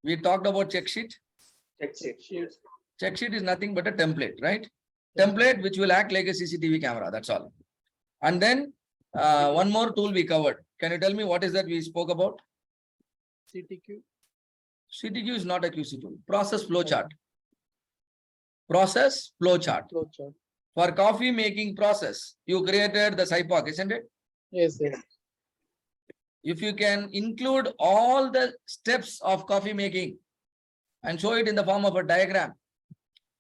We talked about check sheet. Check sheet. Check sheet is nothing but a template, right? Template which will act like a CCTV camera. That's all. And then one more tool we covered. Can you tell me what is that we spoke about? CTQ. CTQ is not a QC tool. Process flow chart. Process flow chart. Flowchart. For coffee making process, you created the SIPOC, isn't it? Yes, yes. If you can include all the steps of coffee making and show it in the form of a diagram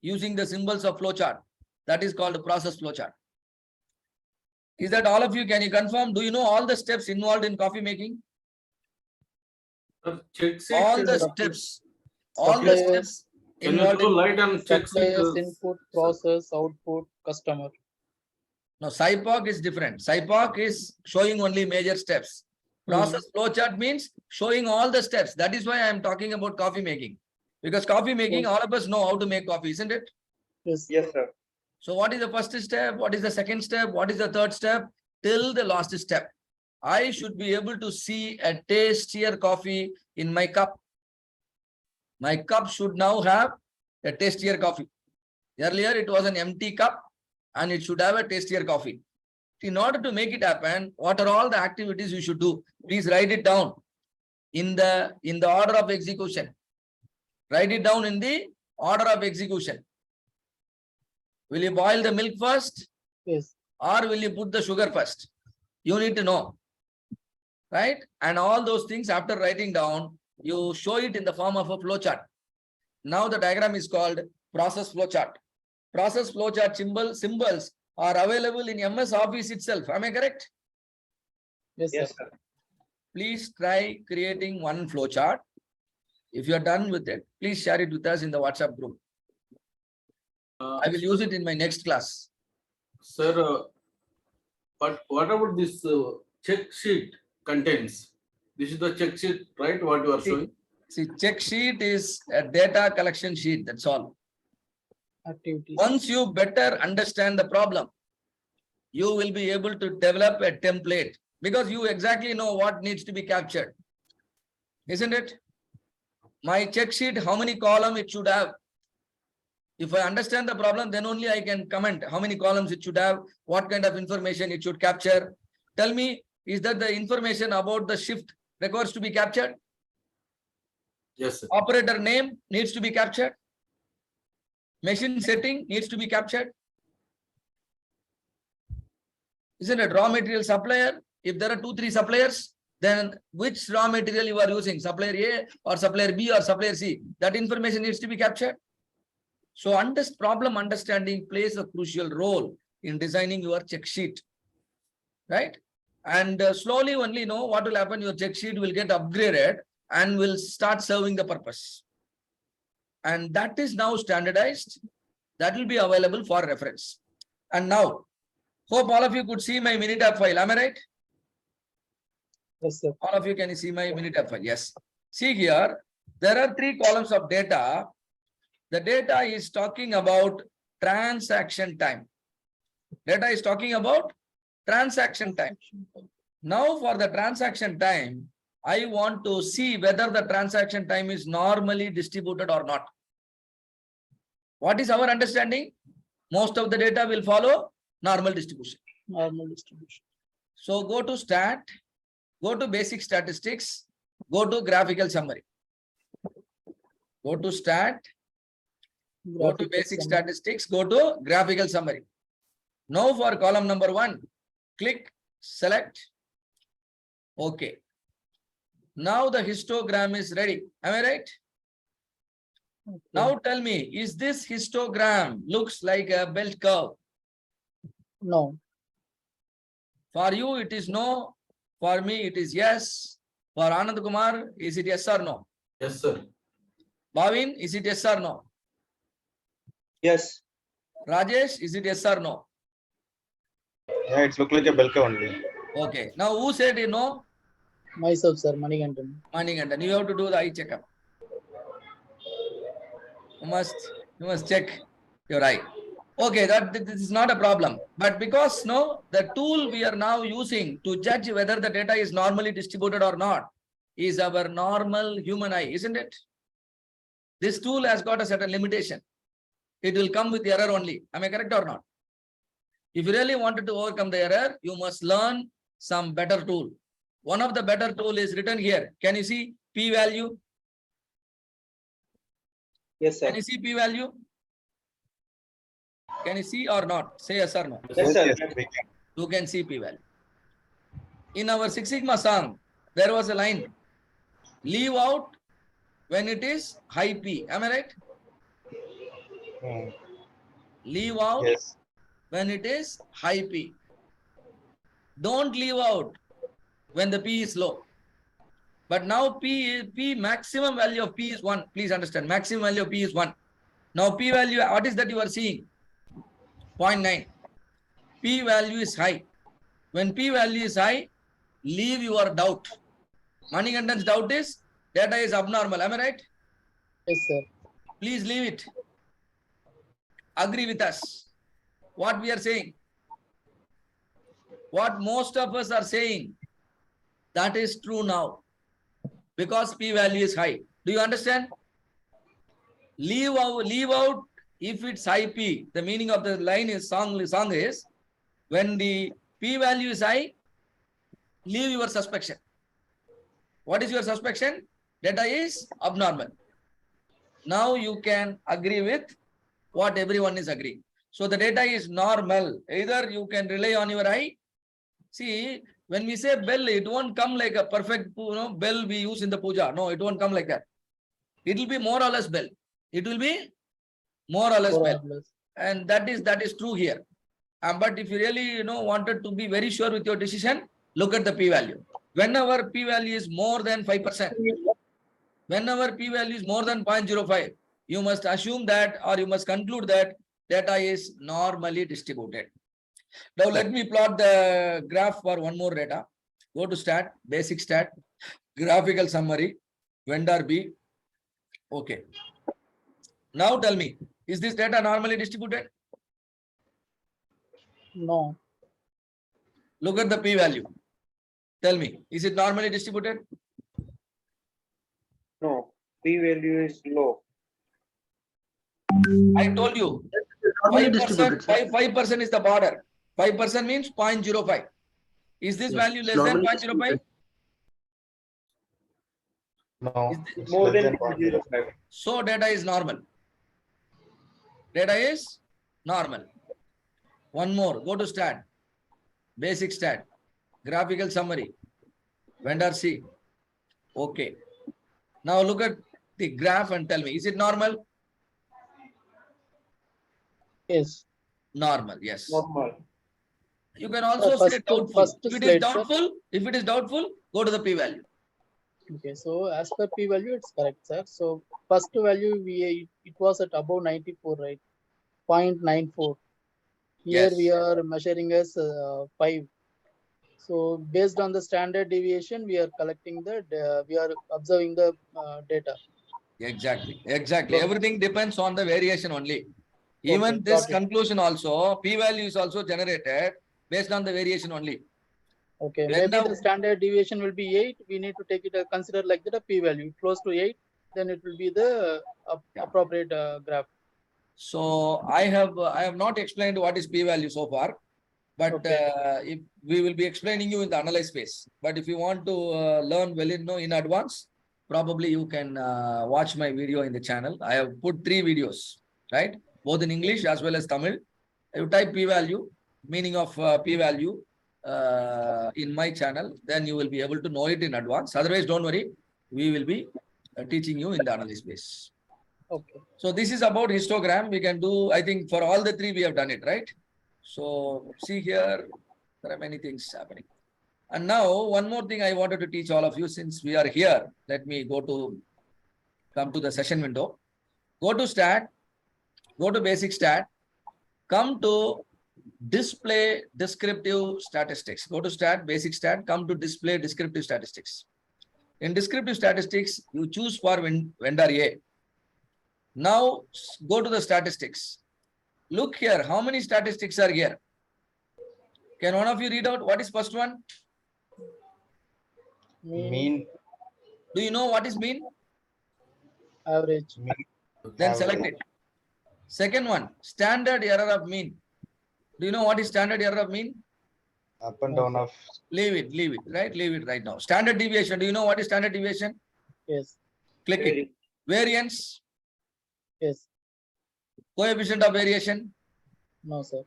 using the symbols of flowchart, that is called a process flowchart. Is that all of you? Can you confirm? Do you know all the steps involved in coffee making? Check sheet. All the steps. All the steps Can you involved throw in. light on check sheet? Suppliers, input, process, output, customer. No, SIPOC is different. SIPOC is showing only major steps. Process flowchart means showing all the steps. That is why I am talking about coffee making. Because coffee making, Yes. all of us know how to make coffee, isn't it? Yes. Yes, sir. So what is the first step? What is the second step? What is the third step? Till the last step. I should be able to see a tastier coffee in my cup. My cup should now have a tastier coffee. Earlier it was an empty cup and it should have a tastier coffee. In order to make it happen, what are all the activities you should do? Please write it down in the order of execution. Write it down in the order of execution. Will you boil the milk first Yes. or will you put the sugar first? You need to know, right? And all those things after writing down, you show it in the form of a flow chart. Now the diagram is called process flow chart. Process flow chart symbols are available in MS Office itself. Am I correct? Yes, Yes, sir. sir. Please try creating one flow chart. If you are done with it, please share it with us in the WhatsApp group. I will use it in my next class. Sir, but what about this check sheet contains? This is the check sheet, right? What you are showing? See, check sheet is a data collection sheet. That's all. Activities. Once you better understand the problem, you will be able to develop a template because you exactly know what needs to be captured. Isn't it? My check sheet, how many columns it should have? If I understand the problem, then only I can comment how many columns it should have, what kind of information it should capture. Tell me, is that the information about the shift requires to be captured? Yes, sir. Operator name needs to be captured. Machine setting needs to be captured. Isn't it? Raw material supplier, if there are 2-3 suppliers, then which raw material you are using, supplier A or supplier B or supplier C, that information needs to be captured. So problem understanding plays a crucial role in designing your check sheet, right? And slowly only know what will happen, your check sheet will get upgraded and will start serving the purpose. And that is now standardized. That will be available for reference. And now, hope all of you could see my Minitab file. Am I right? Yes, sir. All of you can see my Minitab file. Yes. See here, there are 3 columns of data. The data is talking about transaction time. Data is talking about transaction time. Now for the transaction time, I want to see whether the transaction time is normally distributed or not. What is our understanding? Most of the data will follow normal distribution. Normal distribution. So go to stat, go to basic statistics, go to graphical summary. Go to stat, go to Graphical basic summary. statistics, go to graphical summary. Now for column number 1, click, select. Okay. Now the histogram is ready. Am I right? Okay. Now tell me, is this histogram looks like a belt curve? No. For you, it is no. For me, it is yes. For Anand Kumar, is it yes or no? Yes, sir. Bhavin, is it yes or no? Yes. Rajesh, is it yes or no? Yeah, it's look like a bell curve only. Okay. Now who said you know? Myself, sir. Manikantan. Manikandan, you have to do the eye checkup. You must check your eye. Okay, this is not a problem. But because the tool we are now using to judge whether the data is normally distributed or not is our normal human eye, isn't it? This tool has got a certain limitation. It will come with error only. Am I correct or not? If you really wanted to overcome the error, you must learn some better tool. One of the better tool is written here. Can you see p-value? Yes, sir. Can you see p-value? Can you see or not? Say yes or no. Yes, sir. we can. You can see p-value. In our Six Sigma song, there was a line, leave out when it is high P. Am I right? Hmm. Leave out Yes. when it is high P. Don't leave out when the P is low. But now P maximum value of P is 1. Please understand, maximum value of P is 1. Now P value, what is that you are seeing? 0.9. P value is high. When P value is high, leave your doubt. Manikandan's doubt is data is abnormal. Am I right? Yes, sir. Please leave it. Agree with us. What we are saying. What most of us are saying. That is true now. Because P value is high. Do you understand? Leave out if it's high P. The meaning of the line is song is when the P value is high, leave your suspicion. What is your suspicion? Data is abnormal. Now you can agree with what everyone is agreeing. So the data is normal. Either you can rely on your eye. See, when we say bell, it won't come like a perfect bell we use in the puja. No, it won't come like that. It will be more or less bell. It will be more or less More or bell. less. And that is true here. But if you really wanted to be very sure with your decision, look at the p-value. Whenever p-value is more than 5%, whenever p-value is more than 0.05, you must assume that or you must conclude that data is normally distributed. Now let me plot the graph for one more data. Go to stat, basic stat, graphical summary, vendor B. Okay. Now tell me, is this data normally distributed? No. Look at the p-value. Tell me, is it normally distributed? No, P value is low. I told you, 5%, 5% is the border. 5% means 0.05. Is this value less than 0.05? No, Is it's More less than than 0.05. 0.05. So data is normal. Data is normal. One more, go to stat, basic stat, graphical summary, vendor C. Okay. Now look at the graph and tell me, is it normal? Yes. Normal, yes. Normal. You can also say doubtful. First If it is slide, sir. doubtful, go to the p-value. Okay, so as per P value, it's correct, sir. So first value it was at above 94, right? 0.94. Here Yes. we are measuring as 5. So based on the standard deviation, we are collecting we are observing the data. Exactly. Okay. Everything depends on the variation only. Even Okay, this got it. conclusion also, p-value is also generated based on the variation only. Okay, When maybe the- the standard deviation will be 8. We need to take it consider like that a P value close to 8. Then it will be the appropriate graph. So I have not explained what is p-value so far, but Okay. if we will be explaining you in the analyze phase. But if you want to learn well in advance, probably you can watch my video in the channel. I have put 3 videos, right? Both in English as well as Tamil. You type p-value, meaning of p-value in my channel, then you will be able to know it in advance. Otherwise, don't worry, we will be teaching you in the analyze phase. Okay. So this is about histogram. We can do, I think for all the 3 we have done it, right? So see here, there are many things happening. And now one more thing I wanted to teach all of you since we are here. Let me come to the session window. Go to stat, go to basic stat, come to display descriptive statistics. Go to stat, basic stat, come to display descriptive statistics. In descriptive statistics, you choose for vendor A. Now go to the statistics. Look here, how many statistics are here? Can one of you read out what is first one? Mean Mean. Do you know what is mean? Average. Then Average. select it. Second one, standard error of mean. Do you know what is standard error of mean? Up and down of Leave it, right? Leave it right now. Standard deviation. Do you know what is standard deviation? Yes. Click it. Variance, Yes. coefficient of variation. No, sir.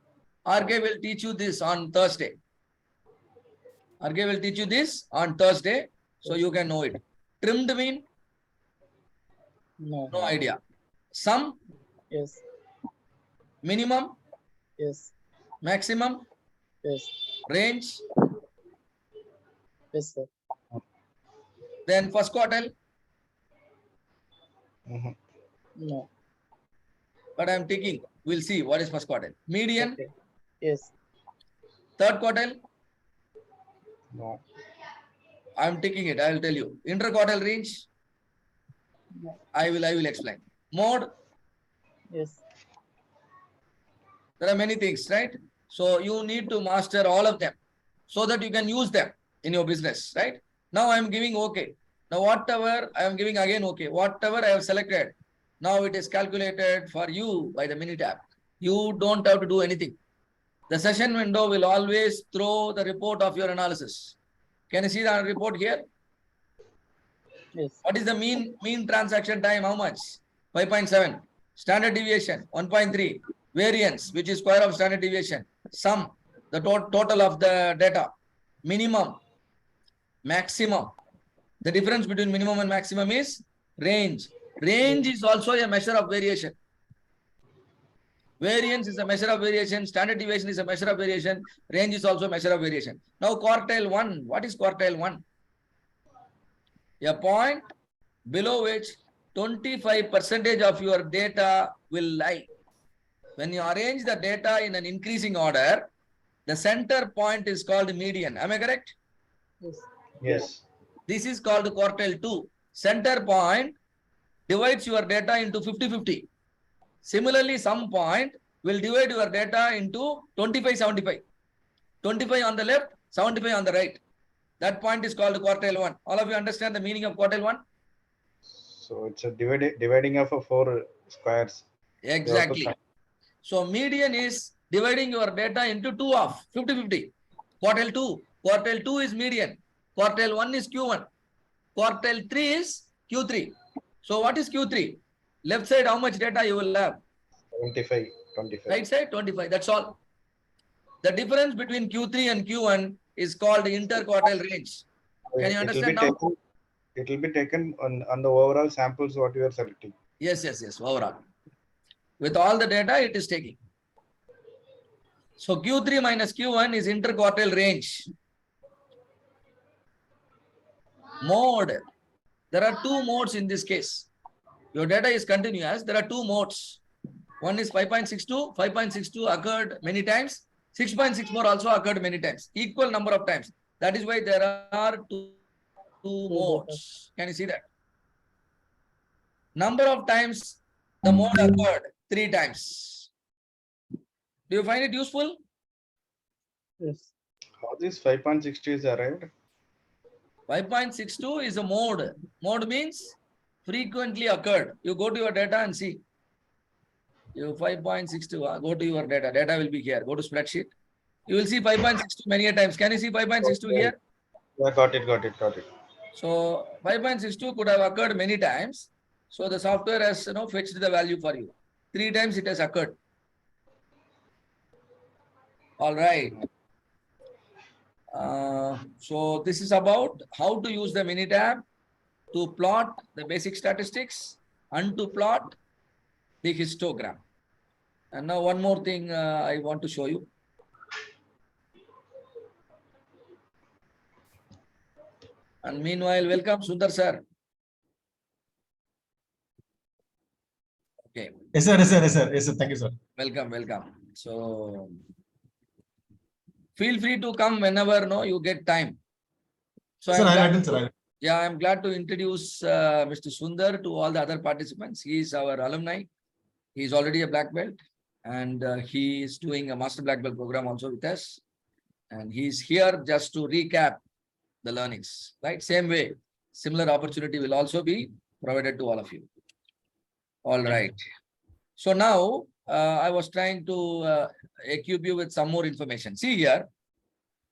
RK will teach you this on Thursday. RK will teach you this on Thursday, so you can know it. Trimmed mean, No. no idea. Sum, Yes. minimum, Yes. maximum, Yes. range, Yes, sir. then first quartile, Mhm. No. but I am taking. We'll see what is first quartile. Median, Okay. Yes. third quartile, No. I am taking it. I will tell you. Interquartile range, No. I will explain. Mode, Yes. there are many things, right? So you need to master all of them so that you can use them in your business, right? Now I am giving okay. Now whatever I am giving again okay. Whatever I have selected, now it is calculated for you by the minute app. You don't have to do anything. The session window will always throw the report of your analysis. Can you see the report here? Yes. What is the mean transaction time? How much? 5.7. Standard deviation 1.3. Variance, which is square of standard deviation. Sum, the total of the data. Minimum, maximum. The difference between minimum and maximum is range. Range is also a measure of variation. Variance is a measure of variation. Standard deviation is a measure of variation. Range is also a measure of variation. Now quartile 1. What is quartile 1? A point below which 25% of your data will lie. When you arrange the data in an increasing order, the center point is called median. Am I correct? Yes. Yes. This is called quartile 2. Center point divides your data into 50-50. Similarly, some point will divide your data into 25-75. 25 on the left, 75 on the right. That point is called quartile 1. All of you understand the meaning of quartile 1? So it's a dividing of a 4 squares. Exactly. So median is dividing your data into 2 of 50-50. Quartile 2. Quartile 2 is median. Quartile 1 is Q1. Quartile 3 is Q3. So what is Q3? Left side, how much data you will have? 25. 25. Right side, 25. That's all. The difference between Q3 and Q1 is called interquartile range. Can you understand now? It will be taken on the overall samples what you are selecting. Yes. Overall. With all the data, it is taking. So Q3 minus Q1 is interquartile range. Mode. There are 2 modes in this case. Your data is continuous. There are 2 modes. One is 5.62. 5.62 occurred many times. 6.64 also occurred many times. Equal number of times. That is why there are two modes. Can you see that? Number of times the mode occurred 3 times. Do you find it useful? Yes. How this 5.60 is arrived? 5.62 is a mode. Mode means frequently occurred. You go to your data and see. You 5.62, go to your data. Data will be here. Go to spreadsheet. You will see 5.62 many a times. Can you see 5.62 here? Yeah, got it. So 5.62 could have occurred many times. So the software has fetched the value for you. 3 times it has occurred. All right. So this is about how to use the Minitab to plot the basic statistics and to plot the histogram. And now one more thing I want to show you. And meanwhile, welcome Sundar sir. Okay. Yes, sir. Thank you, sir. Welcome. So feel free to come whenever you get time. So Sir, I will, sir. Yeah, I'm glad to introduce Mr. Sundar to all the other participants. He is our alumni. He is already a black belt and he is doing a master black belt program also with us. And he's here just to recap the learnings, right? Same way, similar opportunity will also be provided to all of you. All right. So now I was trying to equip you with some more information. See here,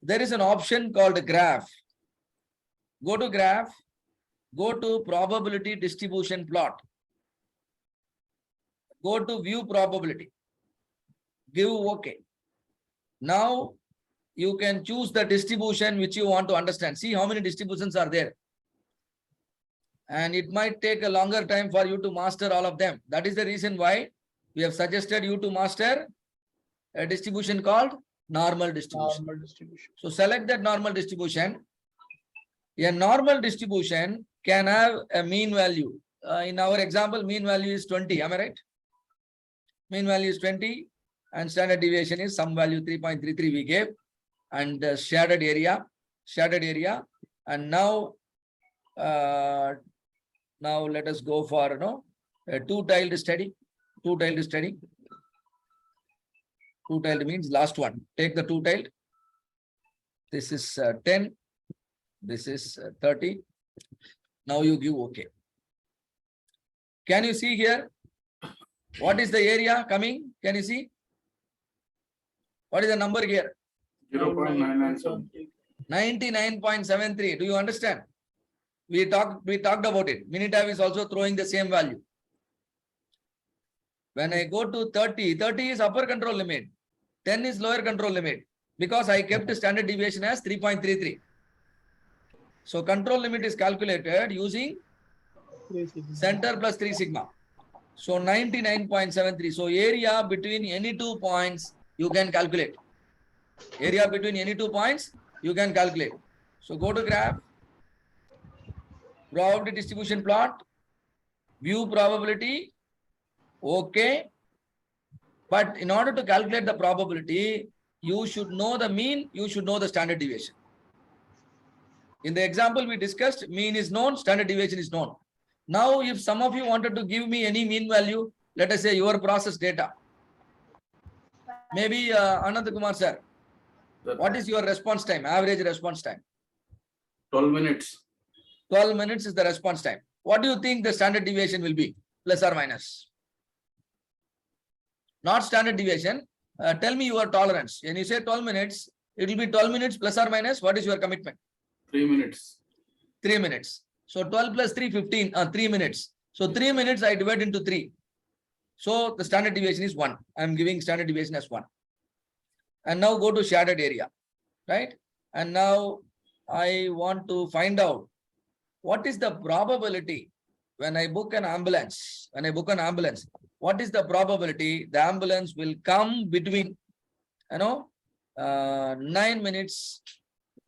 there is an option called graph. Go to graph, go to probability distribution plot. Go to view probability. Give OK. Now you can choose the distribution which you want to understand. See how many distributions are there. And it might take a longer time for you to master all of them. That is the reason why we have suggested you to master a distribution called normal distribution. Normal distribution. So select that normal distribution. A normal distribution can have a mean value. In our example, mean value is 20. Am I right? Mean value is 20 and standard deviation is some value 3.33 we gave, and shaded area. And now let us go for a two-tiled study. Two-tiled means last one. Take the two-tiled. This is 10. This is 30. Now you give OK. Can you see here? What is the area coming? Can you see? What is the number here? 0.997. 99.73. Do you understand? We talked about it. Minitab is also throwing the same value. When I go to 30, 30 is upper control limit. 10 is lower control limit because I kept standard deviation as 3.33. So control limit is calculated using 3 sigma. center plus 3 sigma. So 99.73. So area between any 2 points you can calculate. Area between any 2 points you can calculate. So go to graph, probability distribution plot, view probability. Okay. But in order to calculate the probability, you should know the mean, you should know the standard deviation. In the example we discussed, mean is known, standard deviation is known. Now, if some of you wanted to give me any mean value, let us say your process data. Maybe Anand Kumar sir, what is your response time, average response time? 12 minutes. 12 minutes is the response time. What do you think the standard deviation will be, plus or minus? Not standard deviation. Tell me your tolerance. When you say 12 minutes, it will be 12 minutes plus or minus. What is your commitment? 3 minutes. 3 minutes. So 12 plus 3, 15, 3 minutes. So 3 minutes I divide into 3. So the standard deviation is 1. I am giving standard deviation as 1. And now go to shaded area, right? And now I want to find out what is the probability when I book an ambulance. What is the probability the ambulance will come between 9 minutes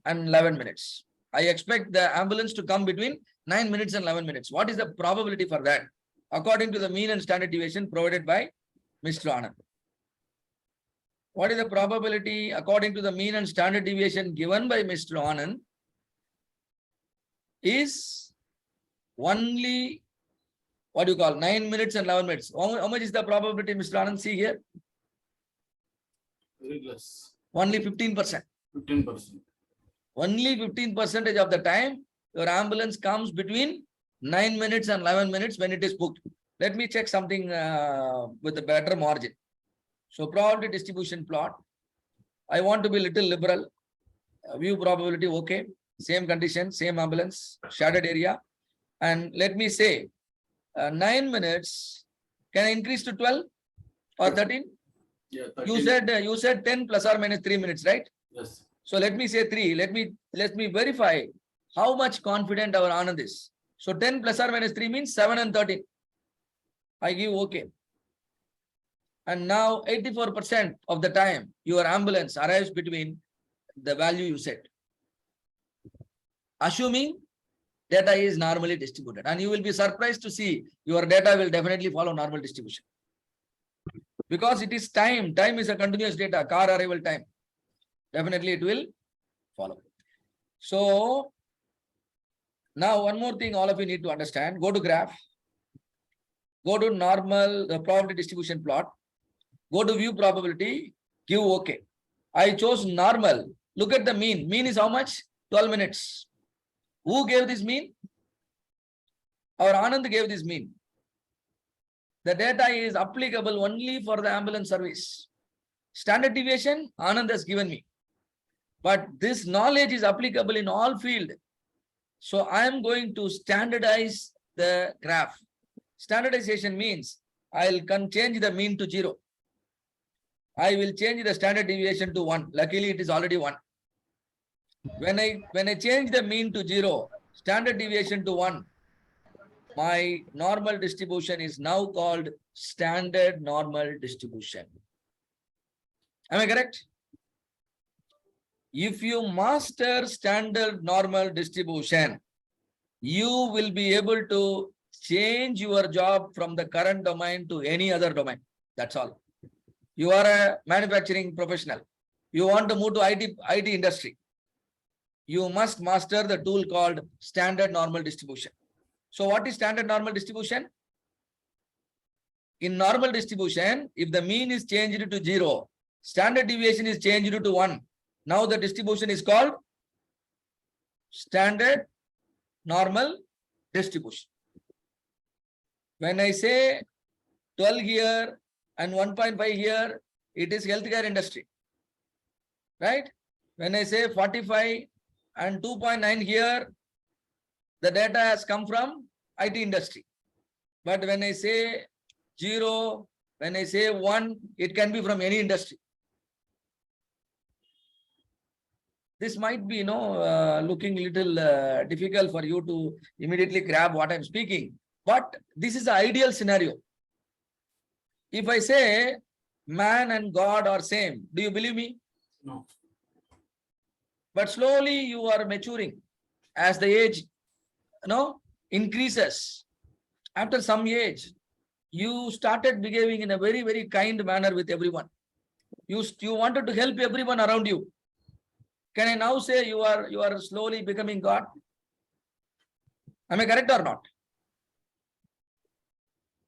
and 11 minutes. I expect the ambulance to come between 9 minutes and 11 minutes. What is the probability for that? According to the mean and standard deviation provided by Mr. Anand. What is the probability according to the mean and standard deviation given by Mr. Anand? Is only, 9 minutes and 11 minutes. How much is the probability, Mr. Anand? See here. Very less. Only 15%. 15%. Only 15% of the time your ambulance comes between 9 minutes and 11 minutes when it is booked. Let me check something with a better margin. So probability distribution plot. I want to be little liberal. View probability, okay. Same condition, same ambulance, shaded area. And let me say 9 minutes. Can I increase to 12 or 13? Yeah, You said 10 plus or minus 3 minutes, right? Yes. So let me say 3. Let me verify how much confident our Anand is. So 10 plus or minus 3 means 7 and 13. I give okay. And now 84% of the time your ambulance arrives between the value you set. Assuming data is normally distributed, and you will be surprised to see your data will definitely follow normal distribution. Because it is time. Time is a continuous data, car arrival time. Definitely it will follow. So now one more thing all of you need to understand. Go to graph. Go to normal probability distribution plot. Go to view probability. Give OK. I chose normal. Look at the mean. Mean is how much? 12 minutes. Who gave this mean? Our Anand gave this mean. The data is applicable only for the ambulance service. Standard deviation, Anand has given me. But this knowledge is applicable in all field. So I am going to standardize the graph. Standardization means I'll change the mean to 0. I will change the standard deviation to 1. Luckily, it is already 1. When I change the mean to 0, standard deviation to 1, my normal distribution is now called standard normal distribution. Am I correct? If you master standard normal distribution, you will be able to change your job from the current domain to any other domain. That's all. You are a manufacturing professional. You want to move to IT industry. You must master the tool called standard normal distribution. So what is standard normal distribution? In normal distribution, if the mean is changed to 0, standard deviation is changed to 1. Now the distribution is called standard normal distribution. When I say 12 here and 1.5 here, it is healthcare industry, right? When I say 45 and 2.9 here, the data has come from IT industry. But when I say 0, when I say 1, it can be from any industry. This might be, looking little difficult for you to immediately grab what I'm speaking. But this is the ideal scenario. If I say man and God are same, do you believe me? No. But slowly you are maturing as the age increases. After some age, you started behaving in a very, very kind manner with everyone. You wanted to help everyone around you. Can I now say you are slowly becoming God? Am I correct or not?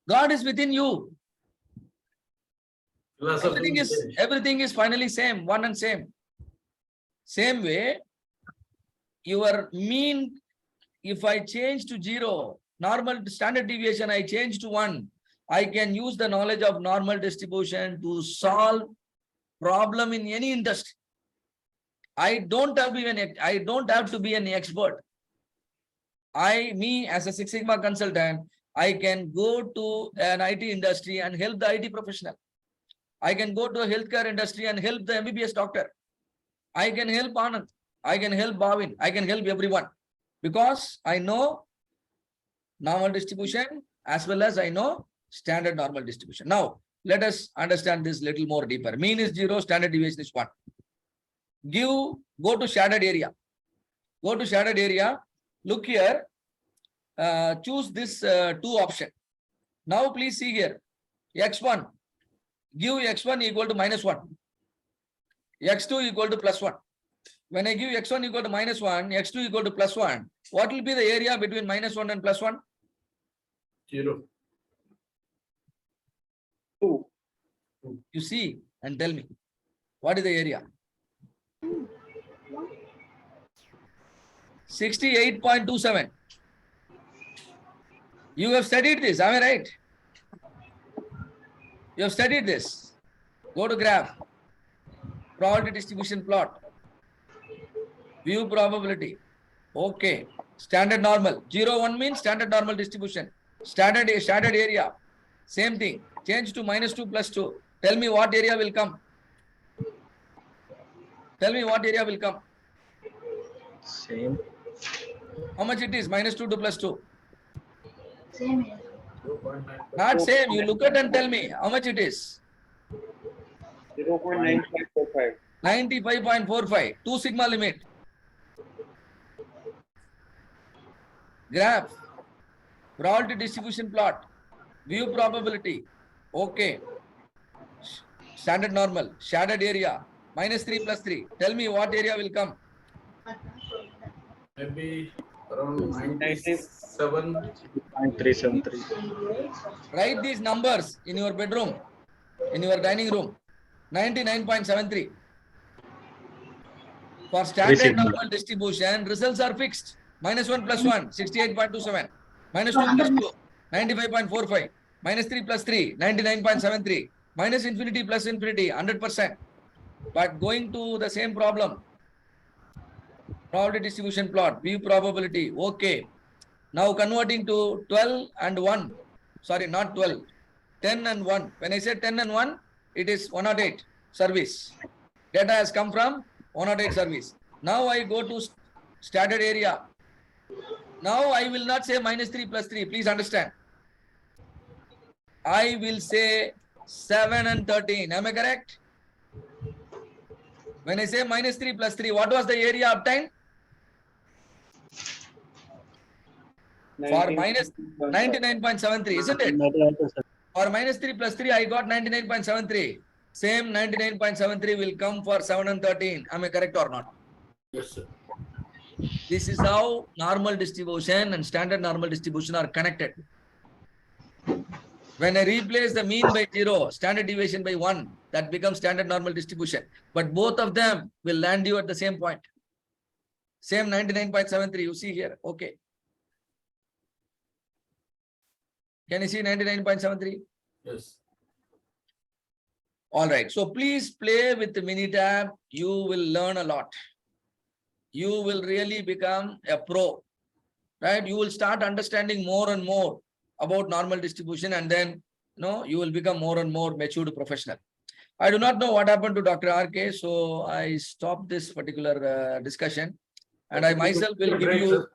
God is within you. Everything is finally same, one and same. Same way, your mean, if I change to 0, normal standard deviation, I change to 1, I can use the knowledge of normal distribution to solve problem in any industry. I don't have to be an expert. Me as a Six Sigma consultant, I can go to an IT industry and help the IT professional. I can go to a healthcare industry and help the MBBS doctor. I can help Anand. I can help Bhavin. I can help everyone because I know normal distribution as well as I know standard normal distribution. Now, let us understand this little more deeper. Mean is 0, standard deviation is 1. Go to shaded area. Go to shaded area. Look here. Choose this 2 option. Now, please see here. X1. Give X1 equal to -1. X2 equal to +1. When I give X1 equal to -1, X2 equal to +1, what will be the area between -1 and +1? 0. 2. You see and tell me, what is the area? 68.27. You have studied this, am I right? You have studied this. Go to graph. Probability distribution plot. View probability. Okay. Standard normal. 0, 1 means standard normal distribution. Standard area. Same thing. Change to -2 +2. Tell me what area will come. Tell me what area will come. Same. How much it is? -2 to +2. Same here. 0.9. Not same. You look at and tell me how much it is. 0.9545. 95.45. 2 sigma limit. Graph. Probability distribution plot. View probability. Okay. Standard normal. Shaded area. -3 +3. Tell me what area will come. Maybe around 97. 373. Write these numbers in your bedroom, in your dining room. 99.73. For standard normal distribution, results are fixed. -1 + 1, 68.27. -2 + 2, 95.45. minus 3 plus 3, 99.73, minus infinity plus infinity, 100%. But going to the same problem, probability distribution plot, P probability, okay. Now converting to 12 and 1, sorry, not 12, 10 and 1. When I say 10 and 1, it is 108 service. Data has come from 108 service. Now I go to standard area. Now I will not say minus 3 plus 3. Please understand. I will say 7 and 13. Am I correct? When I say minus 3 plus 3, what was the area obtained? For minus 99.73, isn't it? For minus 3 plus 3, I got 99.73. Same 99.73 will come for 7 and 13. Am I correct or not? Yes, sir. This is how normal distribution and standard normal distribution are connected. When I replace the mean by 0, standard deviation by 1, that becomes standard normal distribution. But both of them will land you at the same point. Same 99.73, you see here. Okay. Can you see 99.73? Yes. All right. So please play with the Minitab. You will learn a lot. You will really become a pro, right? You will start understanding more and more about normal distribution, and then you will become more and more matured professional. I do not know what happened to Dr. RK, so I stopped this particular discussion, and I myself will give Great, you sir.